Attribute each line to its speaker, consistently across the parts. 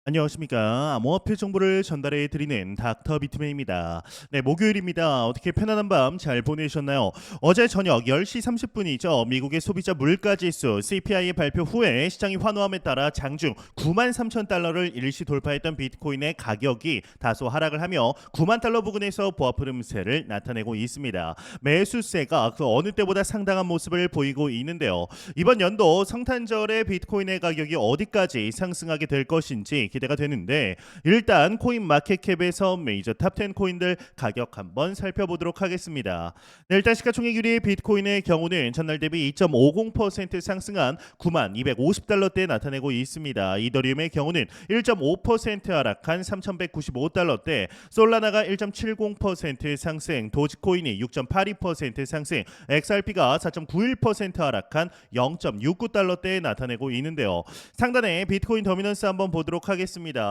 Speaker 1: 안녕하십니까. 암호화폐 정보를 전달해 드리는 닥터 비트맨입니다. 네, 목요일입니다. 어떻게 편안한 밤 잘 보내셨나요? 어제 저녁 10시 30분이죠. 미국의 소비자 물가지수 CPI 발표 후에 시장이 환호함에 따라 장중 9만 3천 달러를 일시 돌파했던 비트코인의 가격이 다소 하락을 하며 9만 달러 부근에서 보합 흐름세를 나타내고 있습니다. 매수세가 그 어느 때보다 상당한 모습을 보이고 있는데요. 이번 연도 성탄절에 비트코인의 가격이 어디까지 상승하게 될 것인지 기대가 되는데, 일단 코인 마켓캡에서 메이저 탑10 코인들 가격 한번 살펴보도록 하겠습니다. 네, 일단 시가총액 1위 비트코인의 경우는 전날 대비 2.50% 상승한 9만 250달러대에 나타내고 있습니다. 이더리움의 경우는 1.5% 하락한 3,195달러대, 솔라나가 1.70% 상승, 도지코인이 6.82% 상승, XRP가 4.91% 하락한 0.69달러대에 나타내고 있는데요. 상단에 비트코인 더미넌스 한번 보도록 하겠습니다.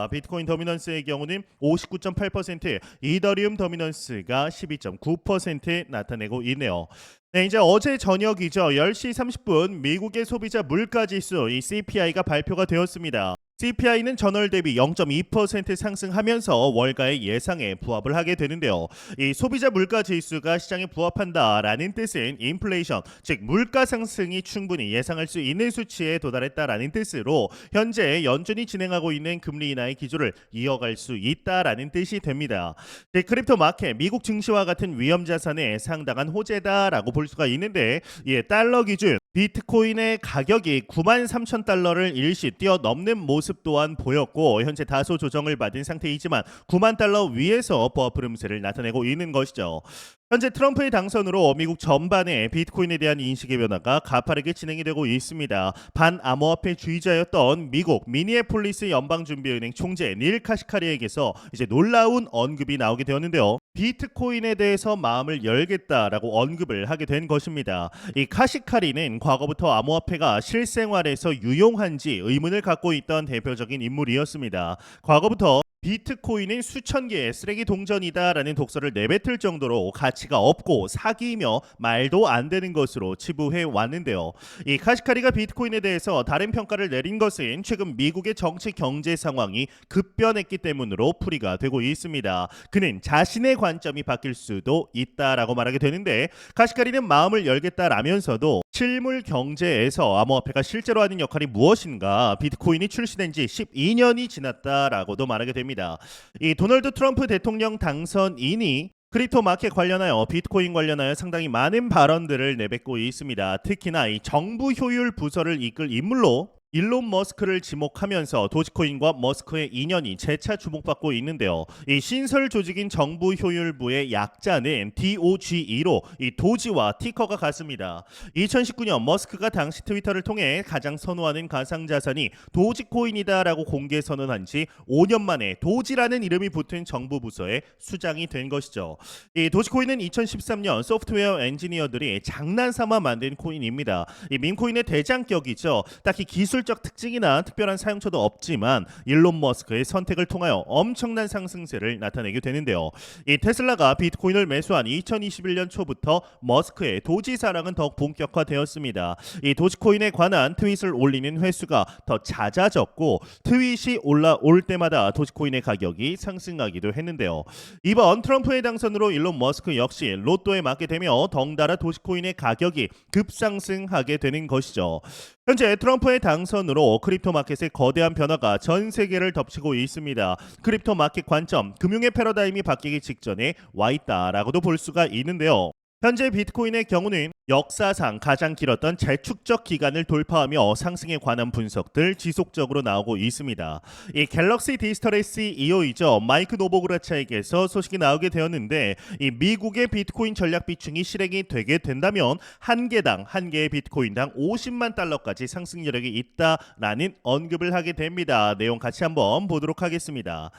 Speaker 1: 비트코인 더미넌스의 경우는 59.8%, 이더리움 더미넌스가 12.9% 나타내고 있네요. 네, 이제 어제 저녁이죠. 10시 30분 미국의 소비자 물가지수 이 CPI가 발표가 되었습니다. CPI는 전월 대비 0.2% 상승하면서 월가의 예상에 부합을 하게 되는데요. 이 소비자 물가 지수가 시장에 부합한다라는 뜻은 인플레이션, 즉 물가 상승이 충분히 예상할 수 있는 수치에 도달했다라는 뜻으로 현재 연준이 진행하고 있는 금리 인하의 기조를 이어갈 수 있다라는 뜻이 됩니다. 크립토 마켓, 미국 증시와 같은 위험 자산의 상당한 호재다라고 볼 수가 있는데, 달러 기준 비트코인의 가격이 9만 3천 달러를 일시 뛰어넘는 모습 또한 보였고, 현재 다소 조정을 받은 상태이지만 9만 달러 위에서 보합 흐름세를 나타내고 있는 것이죠. 현재 트럼프의 당선으로 미국 전반에 비트코인에 대한 인식의 변화가 가파르게 진행이 되고 있습니다. 반암호화폐주의자였던 미국 미니애폴리스 연방준비은행 총재 닐 카시카리에게서 이제 놀라운 언급이 나오게 되었는데요. 비트코인에 대해서 마음을 열겠다라고 언급을 하게 된 것입니다. 이 카시카리는 과거부터 암호화폐가 실생활에서 유용한지 의문을 갖고 있던 대표적인 인물이었습니다. 과거부터 비트코인은 수천 개의 쓰레기 동전이다라는 독설을 내뱉을 정도로 가치가 없고 사기이며 말도 안 되는 것으로 치부해 왔는데요. 이 카시카리가 비트코인에 대해서 다른 평가를 내린 것은 최근 미국의 정치 경제 상황이 급변했기 때문으로 풀이가 되고 있습니다. 그는 자신의 관점이 바뀔 수도 있다라고 말하게 되는데, 카시카리는 마음을 열겠다라면서도 실물 경제에서 암호화폐가 실제로 하는 역할이 무엇인가, 비트코인이 출시된 지 12년이 지났다라고도 말하게 됩니다. 이 도널드 트럼프 대통령 당선인이 크립토 마켓 관련하여 비트코인 관련하여 상당히 많은 발언들을 내뱉고 있습니다. 특히나 이 정부 효율 부서를 이끌 인물로 일론 머스크를 지목하면서 도지코인과 머스크의 인연이 재차 주목받고 있는데요. 이 신설 조직인 정부효율부의 약자는 DOGE로 이 도지와 티커가 같습니다. 2019년 머스크가 당시 트위터를 통해 가장 선호하는 가상자산이 도지코인이다라고 공개 선언한 지 5년 만에 도지라는 이름이 붙은 정부 부서에 수장이 된 것이죠. 이 도지코인은 2013년 소프트웨어 엔지니어들이 장난삼아 만든 코인입니다. 이 밈코인의 대장격이죠. 딱히 기술적 특징이나 특별한 사용처도 없지만 일론 머스크의 선택을 통하여 엄청난 상승세를 나타내게 되는데요. 이 테슬라가 비트코인을 매수한 2021년 초부터 머스크의 도지 사랑은 더욱 본격화되었습니다. 이 도지코인에 관한 트윗을 올리는 횟수가 더 잦아졌고, 트윗이 올라올 때마다 도지코인의 가격이 상승하기도 했는데요. 이번 트럼프의 당선으로 일론 머스크 역시 로또에 맞게 되며 덩달아 도지코인의 가격이 급상승하게 되는 것이죠. 현재 트럼프의 당선으로 크립토 마켓의 거대한 변화가 전 세계를 덮치고 있습니다. 크립토 마켓 관점, 금융의 패러다임이 바뀌기 직전에 와 있다라고도 볼 수가 있는데요. 현재 비트코인의 경우는 역사상 가장 길었던 재축적 기간을 돌파하며 상승에 관한 분석들 지속적으로 나오고 있습니다. 이 갤럭시 디지털의 CEO이죠. 마이크 노보그라차에게서 소식이 나오게 되었는데, 이 미국의 비트코인 전략 비중이 실행이 되게 된다면 한 개당 한 개의 비트코인당 50만 달러까지 상승 여력이 있다라는 언급을 하게 됩니다. 내용 같이 한번 보도록 하겠습니다.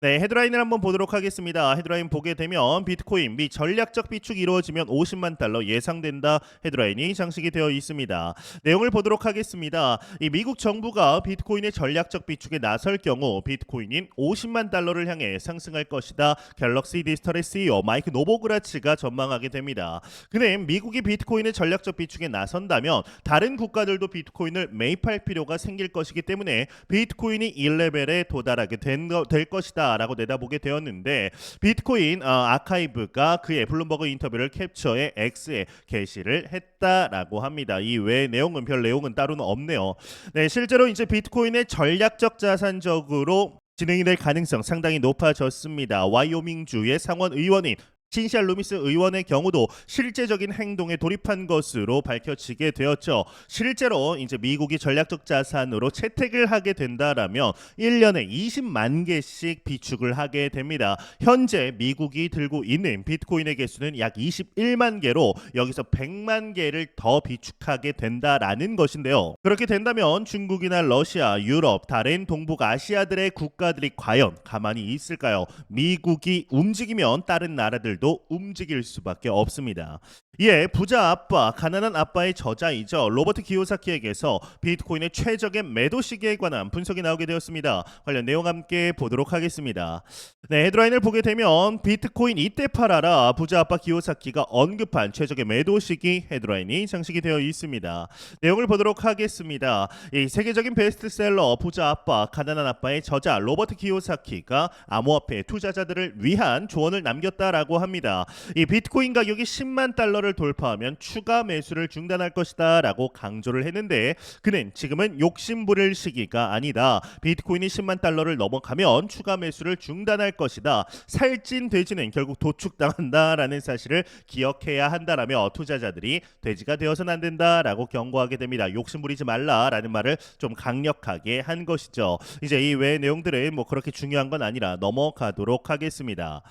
Speaker 1: 네, 헤드라인을 한번 보도록 하겠습니다. 헤드라인 보게 되면 비트코인 미 전략적 비축이 이루어지면 50만 달러 예상된다. 헤드라인이 장식이 되어 있습니다. 내용을 보도록 하겠습니다. 이 미국 정부가 비트코인의 전략적 비축에 나설 경우 비트코인인 50만 달러를 향해 상승할 것이다. 갤럭시 디지털의 CEO 마이크 노보그라치가 전망하게 됩니다. 그는 미국이 비트코인의 전략적 비축에 나선다면 다른 국가들도 비트코인을 매입할 필요가 생길 것이기 때문에 비트코인이 1레벨에 도달하게 될 것이다 라고 내다보게 되었는데, 비트코인 아카이브가 그의 블룸버그 인터뷰를 캡처해 X에 게시를 했다라고 합니다. 이 외의 내용은 별 내용은 따로는 없네요. 네, 실제로 이제 비트코인의 전략적 자산적으로 진행이 될 가능성 상당히 높아졌습니다. 와이오밍주의 상원 의원인 신시알 루미스 의원의 경우도 실제적인 행동에 돌입한 것으로 밝혀지게 되었죠. 실제로 이제 미국이 전략적 자산으로 채택을 하게 된다라면 1년에 20만 개씩 비축을 하게 됩니다. 현재 미국이 들고 있는 비트코인의 개수는 약 21만 개로 여기서 100만 개를 더 비축하게 된다라는 것인데요. 그렇게 된다면 중국이나 러시아, 유럽, 다른 동북아시아들의 국가들이 과연 가만히 있을까요? 미국이 움직이면 다른 나라들 도 움직일 수밖에 없습니다. 이에 부자 아빠, 가난한 아빠의 저자이죠. 로버트 기요사키에게서 비트코인의 최적의 매도 시기에 관한 분석이 나오게 되었습니다. 관련 내용 함께 보도록 하겠습니다. 네, 헤드라인을 보게 되면 비트코인 이때 팔아라, 부자 아빠 기요사키가 언급한 최적의 매도 시기 헤드라인이 장식이 되어 있습니다. 내용을 보도록 하겠습니다. 이 세계적인 베스트셀러 부자 아빠, 가난한 아빠의 저자 로버트 기요사키가 암호화폐 투자자들을 위한 조언을 남겼다라고 합니다. 이 비트코인 가격이 10만 달러를 돌파하면 추가 매수를 중단할 것이다 라고 강조를 했는데, 그는 지금은 욕심 부릴 시기가 아니다. 비트코인이 10만 달러를 넘어가면 추가 매수를 중단할 것이다. 살찐 돼지는 결국 도축당한다 라는 사실을 기억해야 한다라며 투자자들이 돼지가 되어서는 안 된다 라고 경고하게 됩니다. 욕심 부리지 말라 라는 말을 좀 강력하게 한 것이죠. 이제 이 외의 내용들은 뭐 그렇게 중요한 건 아니라 넘어가도록 하겠습니다.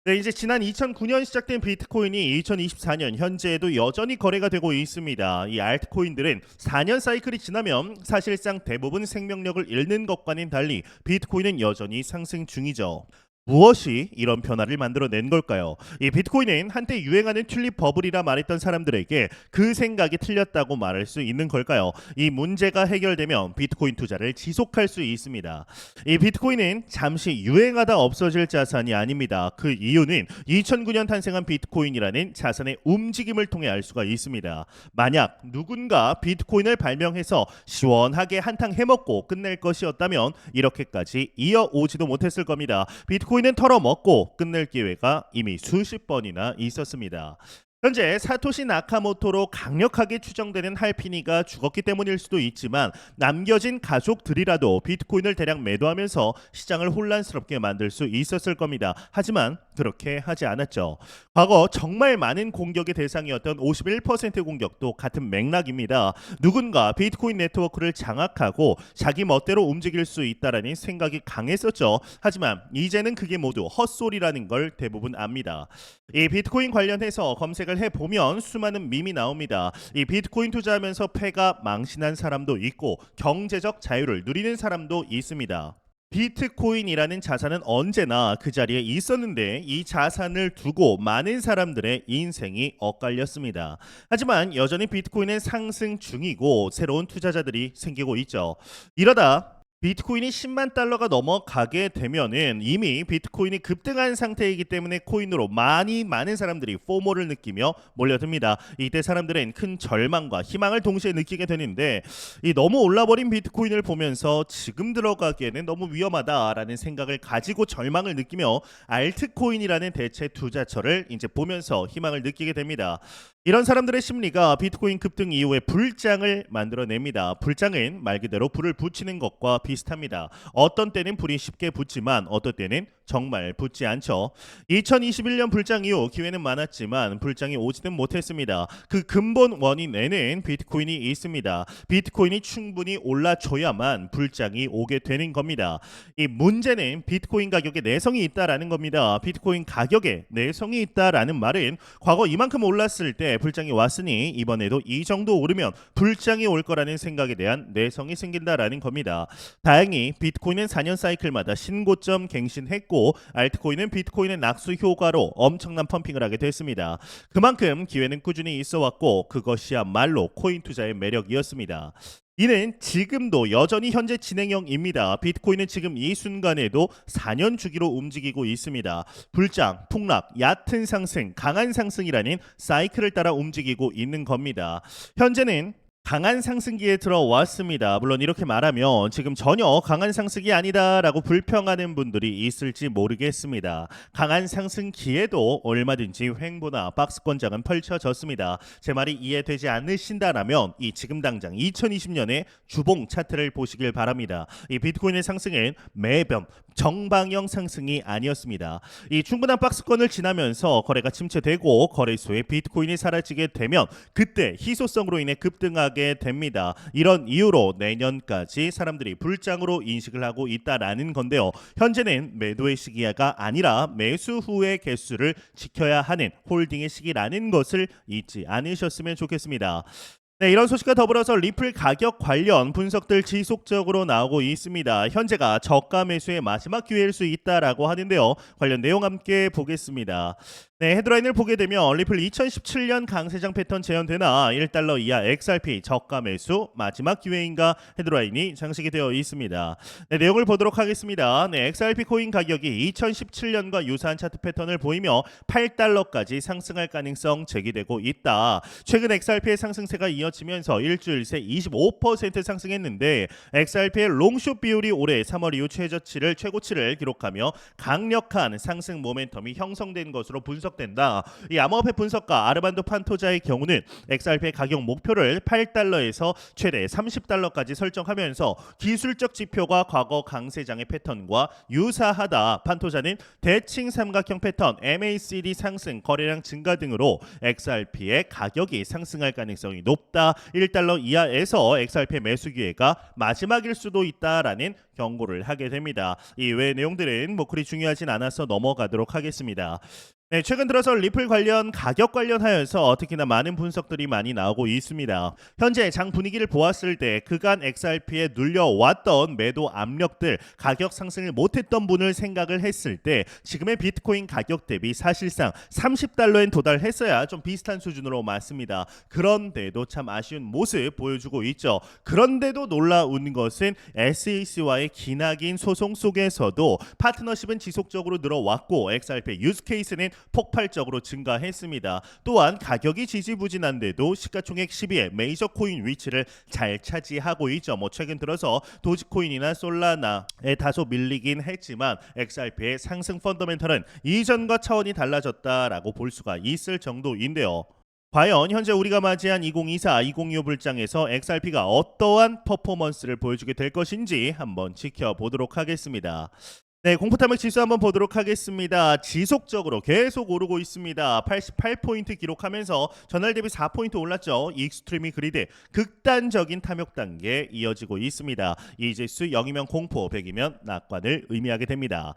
Speaker 1: 네, 이제 지난 2009년 시작된 비트코인이 2024년 현재에도 여전히 거래가 되고 있습니다. 이 알트코인들은 4년 사이클이 지나면 사실상 대부분 생명력을 잃는 것과는 달리 비트코인은 여전히 상승 중이죠. 무엇이 이런 변화를 만들어낸 걸까요? 이 비트코인은 한때 유행하는 튤립 버블이라 말했던 사람들에게 그 생각이 틀렸다고 말할 수 있는 걸까요? 이 문제가 해결되면 비트코인 투자를 지속할 수 있습니다. 이 비트코인은 잠시 유행하다 없어질 자산이 아닙니다. 그 이유는 2009년 탄생한 비트코인이라는 자산의 움직임을 통해 알 수가 있습니다. 만약 누군가 비트코인을 발명해서 시원하게 한탕 해먹고 끝낼 것이었다면 이렇게까지 이어오지도 못했을 겁니다. 비트코인은 털어먹고 끝낼 기회가 이미 수십 번이나 있었습니다. 현재 사토시 나카모토로 강력하게 추정되는 할피니가 죽었기 때문일 수도 있지만 남겨진 가족들이라도 비트코인을 대량 매도하면서 시장을 혼란스럽게 만들 수 있었을 겁니다. 하지만 그렇게 하지 않았죠. 과거 정말 많은 공격의 대상이었던 51% 공격도 같은 맥락입니다. 누군가 비트코인 네트워크를 장악하고 자기 멋대로 움직일 수 있다라는 생각이 강했었죠. 하지만 이제는 그게 모두 헛소리라는 걸 대부분 압니다. 이 비트코인 관련해서 검색을 해보면 수많은 밈이 나옵니다. 이 비트코인 투자하면서 패가 망신한 사람도 있고 경제적 자유를 누리는 사람도 있습니다. 비트코인이라는 자산은 언제나 그 자리에 있었는데 이 자산을 두고 많은 사람들의 인생이 엇갈렸습니다. 하지만 여전히 비트코인은 상승 중이고 새로운 투자자들이 생기고 있죠. 이러다 비트코인이 10만 달러가 넘어가게 되면은 이미 비트코인이 급등한 상태이기 때문에 코인으로 많은 사람들이 포모를 느끼며 몰려듭니다. 이때 사람들은 큰 절망과 희망을 동시에 느끼게 되는데, 이 너무 올라버린 비트코인을 보면서 지금 들어가기에는 너무 위험하다라는 생각을 가지고 절망을 느끼며 알트코인이라는 대체 투자처를 이제 보면서 희망을 느끼게 됩니다. 이런 사람들의 심리가 비트코인 급등 이후에 불장을 만들어냅니다. 불장은 말 그대로 불을 붙이는 것과 비슷합니다. 어떤 때는 불이 쉽게 붙지만 어떤 때는 정말 붙지 않죠. 2021년 불장 이후 기회는 많았지만 불장이 오지는 못했습니다. 그 근본 원인에는 비트코인이 있습니다. 비트코인이 충분히 올라줘야만 불장이 오게 되는 겁니다. 이 문제는 비트코인 가격에 내성이 있다라는 겁니다. 비트코인 가격에 내성이 있다라는 말은 과거 이만큼 올랐을 때 불장이 왔으니 이번에도 이 정도 오르면 불장이 올 거라는 생각에 대한 내성이 생긴다라는 겁니다. 다행히 비트코인은 4년 사이클마다 신고점 갱신했고 알트코인은 비트코인의 낙수 효과로 엄청난 펌핑을 하게 됐습니다. 그만큼 기회는 꾸준히 있어왔고 그것이야말로 코인 투자의 매력이었습니다. 이는 지금도 여전히 현재 진행형입니다. 비트코인은 지금 이 순간에도 4년 주기로 움직이고 있습니다. 불장, 폭락, 얕은 상승, 강한 상승이라는 사이클을 따라 움직이고 있는 겁니다. 현재는 강한 상승기에 들어왔습니다. 물론 이렇게 말하면 지금 전혀 강한 상승이 아니다라고 불평하는 분들이 있을지 모르겠습니다. 강한 상승기에도 얼마든지 횡보나 박스권장은 펼쳐졌습니다. 제 말이 이해되지 않으신다라면 이 지금 당장 2020년의 주봉 차트를 보시길 바랍니다. 이 비트코인의 상승은 매번 정방형 상승이 아니었습니다. 이 충분한 박스권을 지나면서 거래가 침체되고 거래소에 비트코인이 사라지게 되면 그때 희소성으로 인해 급등하게 됩니다. 이런 이유로 내년까지 사람들이 불장으로 인식을 하고 있다라는 건데요. 현재는 매도의 시기가 아니라 매수 후의 개수를 지켜야 하는 홀딩의 시기라는 것을 잊지 않으셨으면 좋겠습니다. 네, 이런 소식과 더불어서 리플 가격 관련 분석들 지속적으로 나오고 있습니다. 현재가 저가 매수의 마지막 기회일 수 있다라고 하는데요. 관련 내용 함께 보겠습니다. 네, 헤드라인을 보게 되면 리플 2017년 강세장 패턴 재현되나 1달러 이하 XRP 저가 매수 마지막 기회인가 헤드라인이 장식이 되어 있습니다. 네, 내용을 보도록 하겠습니다. 네, XRP 코인 가격이 2017년과 유사한 차트 패턴을 보이며 8달러까지 상승할 가능성 제기되고 있다. 최근 XRP의 상승세가 이어지면서 일주일 새 25% 상승했는데 XRP의 롱숏 비율이 올해 3월 이후 최고치를 기록하며 강력한 상승 모멘텀이 형성된 것으로 분석된다. 이 암호화폐 분석가 아르만도 판토자의 경우는 XRP의 가격 목표를 8달러에서 최대 30달러까지 설정하면서 기술적 지표가 과거 강세장의 패턴과 유사하다. 판토자는 대칭 삼각형 패턴, MACD 상승, 거래량 증가 등으로 XRP의 가격이 상승할 가능성이 높다. 1달러 이하에서 XRP 매수 기회가 마지막일 수도 있다라는 경고를 하게 됩니다. 이 외의 내용들은 그리 중요하진 않아서 넘어가도록 하겠습니다. 네, 최근 들어서 리플 관련 가격 관련하여서 특히나 많은 분석들이 많이 나오고 있습니다. 현재 장 분위기를 보았을 때 그간 XRP에 눌려왔던 매도 압력들, 가격 상승을 못했던 분을 생각을 했을 때 지금의 비트코인 가격 대비 사실상 30달러엔 도달했어야 좀 비슷한 수준으로 맞습니다. 그런데도 참 아쉬운 모습 보여주고 있죠. 그런데도 놀라운 것은 SEC와의 기나긴 소송 속에서도 파트너십은 지속적으로 늘어왔고 XRP 유즈 케이스는 폭발적으로 증가했습니다. 또한 가격이 지지부진한데도 시가총액 10위의 메이저 코인 위치를 잘 차지하고 있죠. 최근 들어서 도지코인이나 솔라나에 다소 밀리긴 했지만 XRP의 상승 펀더멘털은 이전과 차원이 달라졌다라고 볼 수가 있을 정도인데요. 과연 현재 우리가 맞이한 2024, 2025 불장에서 XRP가 어떠한 퍼포먼스를 보여주게 될 것인지 한번 지켜보도록 하겠습니다. 네, 공포탐욕 지수 한번 보도록 하겠습니다. 지속적으로 계속 오르고 있습니다. 88포인트 기록하면서 전날 대비 4포인트 올랐죠. 익스트리미 그리드 극단적인 탐욕 단계 이어지고 있습니다. 이 지수 0이면 공포, 100이면 낙관을 의미하게 됩니다.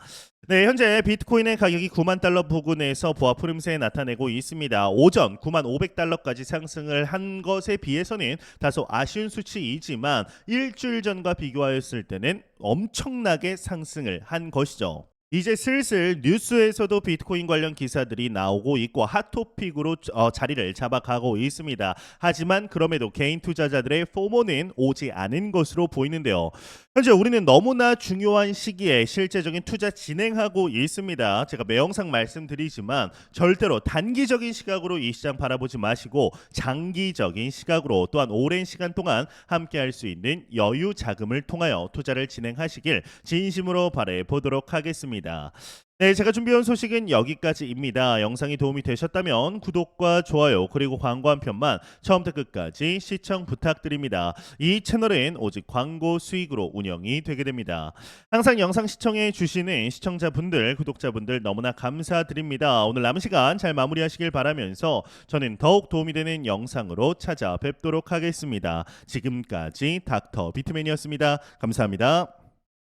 Speaker 1: 네, 현재 비트코인의 가격이 9만 달러 부근에서 보합 흐름세 나타내고 있습니다. 오전 9만 500달러까지 상승을 한 것에 비해서는 다소 아쉬운 수치이지만 일주일 전과 비교하였을 때는 엄청나게 상승을 한 것이죠. 이제 슬슬 뉴스에서도 비트코인 관련 기사들이 나오고 있고 핫토픽으로 자리를 잡아가고 있습니다. 하지만 그럼에도 개인 투자자들의 포모는 오지 않은 것으로 보이는데요. 현재 우리는 너무나 중요한 시기에 실제적인 투자 진행하고 있습니다. 제가 매 영상 말씀드리지만 절대로 단기적인 시각으로 이 시장 바라보지 마시고 장기적인 시각으로 또한 오랜 시간 동안 함께 할 수 있는 여유 자금을 통하여 투자를 진행하시길 진심으로 바라보도록 하겠습니다. 네, 제가 준비한 소식은 여기까지입니다. 영상이 도움이 되셨다면 구독과 좋아요 그리고 광고 한 편만 처음부터 끝까지 시청 부탁드립니다. 이 채널은 오직 광고 수익으로 운영이 되게 됩니다. 항상 영상 시청해 주시는 시청자분들, 구독자분들 너무나 감사드립니다. 오늘 남은 시간 잘 마무리하시길 바라면서 저는 더욱 도움이 되는 영상으로 찾아뵙도록 하겠습니다. 지금까지 닥터 비트맨이었습니다. 감사합니다.